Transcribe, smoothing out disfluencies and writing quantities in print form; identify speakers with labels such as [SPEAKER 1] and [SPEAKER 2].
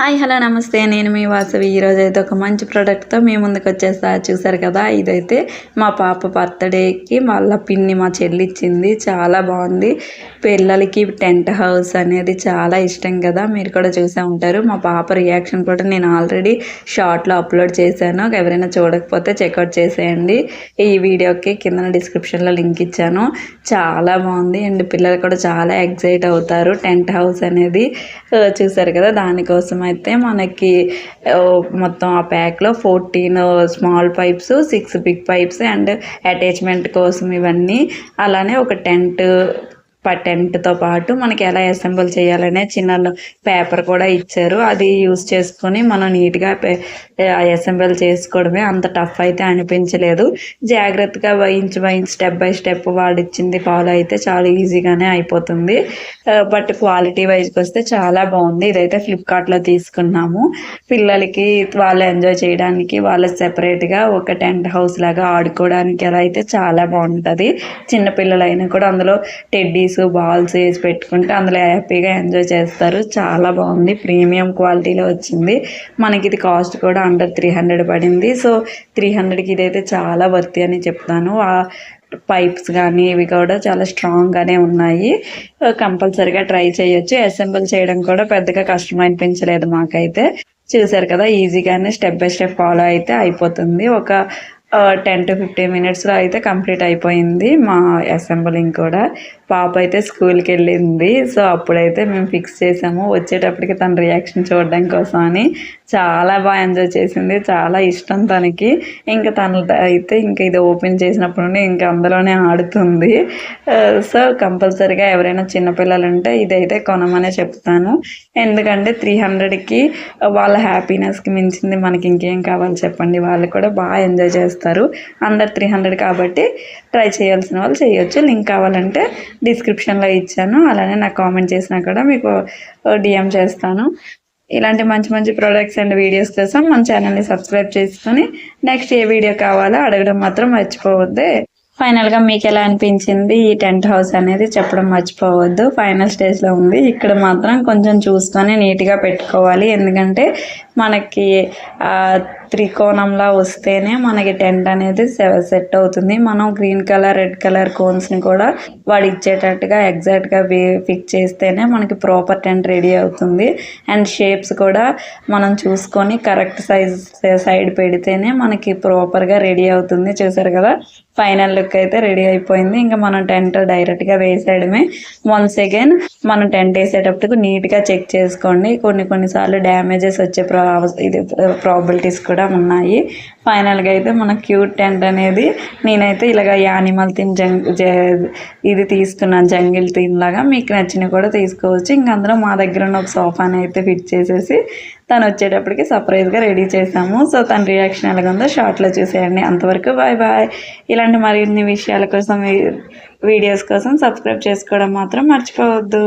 [SPEAKER 1] Hi hello నమస్తే, నేను మీ వాసవి. ఈరోజు అయితే ఒక మంచి ప్రోడక్ట్తో మీ ముందుకు వచ్చేస్తా. చూసారు కదా, ఇదైతే మా పాప బర్త్డేకి వాళ్ళ పిన్ని మా చెల్లి ఇచ్చింది. చాలా బాగుంది. పిల్లలకి టెంట్ హౌస్ అనేది చాలా ఇష్టం కదా, మీరు కూడా చూసే ఉంటారు. మా పాప రియాక్షన్ కూడా నేను ఆల్రెడీ షార్ట్లో అప్లోడ్ చేశాను. ఎవరైనా చూడకపోతే చెక్అవుట్ చేసేయండి. ఈ వీడియోకి కింద డిస్క్రిప్షన్లో లింక్ ఇచ్చాను. చాలా బాగుంది అండ్ పిల్లలు కూడా చాలా ఎగ్జైట్ అవుతారు. టెంట్ హౌస్ అనేది చూసారు కదా, దానికోసం అయితే మనకి మొత్తం ఆ ప్యాక్లో 14 small pipes, 6 big pipes and attachment కోసం ఇవన్నీ, అలానే ఒక టెంట్తో పాటు మనకి ఎలా అసెంబుల్ చేయాలనే చిన్న పేపర్ కూడా ఇచ్చారు. అది యూస్ చేసుకొని మనం నీట్గా అసెంబుల్ చేసుకోవడమే. అంత టఫ్ అయితే అనిపించలేదు. జాగ్రత్తగా స్టెప్ బై స్టెప్ వాడిచ్చింది ఫాలో అయితే చాలా ఈజీగానే అయిపోతుంది. బట్ క్వాలిటీ వైజ్కి వస్తే చాలా బాగుంది. ఇదైతే ఫ్లిప్కార్ట్లో తీసుకున్నాము. పిల్లలకి వాళ్ళు ఎంజాయ్ చేయడానికి వాళ్ళ సెపరేట్గా ఒక టెంట్ హౌస్ లాగా ఆడుకోవడానికి అలా అయితే చాలా బాగుంటుంది. చిన్నపిల్లలైనా కూడా అందులో టెడ్డీస్, బాల్స్ వేసి పెట్టుకుంటే అందులో హ్యాపీగా ఎంజాయ్ చేస్తారు. చాలా బాగుంది. ప్రీమియం క్వాలిటీలో వచ్చింది. మనకి ఇది కాస్ట్ కూడా అండర్ 300 పడింది. సో 300కి ఇదైతే చాలా వర్త్ అని చెప్తాను. పైప్స్ కానీ ఇవి కూడా చాలా స్ట్రాంగ్గానే ఉన్నాయి. కంపల్సరీగా ట్రై చేయొచ్చు. అసెంబుల్ చేయడం కూడా పెద్దగా కష్టం అనిపించలేదు మాకైతే. చూసారు కదా, ఈజీగానే స్టెప్ బై స్టెప్ ఫాలో అయితే అయిపోతుంది. ఒక 10 to 15 మినిట్స్లో అయితే కంప్లీట్ అయిపోయింది మా అసెంబ్లింగ్ కూడా. పాప అయితే స్కూల్కి వెళ్ళింది. సో అప్పుడైతే మేము ఫిక్స్ చేసాము వచ్చేటప్పటికి తన రియాక్షన్ చూడడం కోసం అని. చాలా బాగా ఎంజాయ్ చేసింది. చాలా ఇష్టం తనకి. ఇంకా తన అయితే ఇంకా ఇది ఓపెన్ చేసినప్పుడు నుండి ఇంకా అందులోనే ఆడుతుంది. సో కంపల్సరీగా ఎవరైనా చిన్నపిల్లలు ఉంటే ఇదైతే కొనమనే చెప్తాను. ఎందుకంటే 300కి వాళ్ళ హ్యాపీనెస్కి మించింది మనకి ఇంకేం కావాలి చెప్పండి. వాళ్ళు కూడా బాగా ఎంజాయ్ చేస్తారు. అండర్ 300 కాబట్టి ట్రై చేయాల్సిన వాళ్ళు చేయొచ్చు. లింక్ కావాలంటే డిస్క్రిప్షన్లో ఇచ్చాను. అలానే నాకు కామెంట్ చేసినా కూడా మీకు డిఎం చేస్తాను. ఇలాంటి మంచి మంచి ప్రోడక్ట్స్ అండ్ వీడియోస్ కోసం మన ఛానల్ని సబ్స్క్రైబ్ చేసుకొని నెక్స్ట్ ఏ వీడియో కావాలో అడగడం మాత్రం మర్చిపోవద్దు. ఫైనల్గా మీకు ఎలా అనిపించింది ఈ టెంట్ హౌస్ అనేది చెప్పడం మర్చిపోవద్దు. ఫైనల్ స్టేజ్లో ఉంది. ఇక్కడ మాత్రం కొంచెం చూసుకొని నీట్గా పెట్టుకోవాలి. ఎందుకంటే మనకి త్రికోణంలా వస్తేనే మనకి టెంట్ అనేది సెట్ అవుతుంది. మనం గ్రీన్ కలర్, రెడ్ కలర్ కోన్స్ని కూడా వాడు ఇచ్చేటట్టుగా ఎగ్జాక్ట్గా ఫిక్స్ చేస్తేనే మనకి ప్రాపర్ టెంట్ రెడీ అవుతుంది. అండ్ షేప్స్ కూడా మనం చూసుకొని కరెక్ట్ సైడ్ పెడితేనే మనకి ప్రాపర్గా రెడీ అవుతుంది. చూసారు కదా, ఫైనల్ లుక్ అయితే రెడీ అయిపోయింది. ఇంకా మనం టెంట్ డైరెక్ట్గా వేసేయడమే. వన్స్ అగైన్ మనం టెంట్ వేసేటప్పుడు నీట్గా చెక్ చేసుకోండి. కొన్నిసార్లు డ్యామేజెస్ వచ్చే ప్రాబిలిటీస్ కూడా ఉన్నాయి. ఫైనల్గా అయితే మన క్యూట్ టెంట్ అనేది నేనైతే ఇలాగ యానిమల్ థీమ్ ఇది తీసుకున్నాను, జంగిల్ థీమ్ లాగా. మీకు నచ్చినవి కూడా తీసుకోవచ్చు. ఇంకా అందులో మా దగ్గర ఉన్న ఒక సోఫాని అయితే ఫిట్ చేసేసి తను వచ్చేటప్పటికి సర్ప్రైజ్గా రెడీ చేసాము. సో తన రియాక్షన్ ఎలాగుందో షార్ట్లో చూసేయండి. అంతవరకు బాయ్ బాయ్. ఇలాంటి మరిన్ని విషయాల కోసం, వీడియోస్ కోసం సబ్స్క్రైబ్ చేసుకోవడం మాత్రం మర్చిపోవద్దు.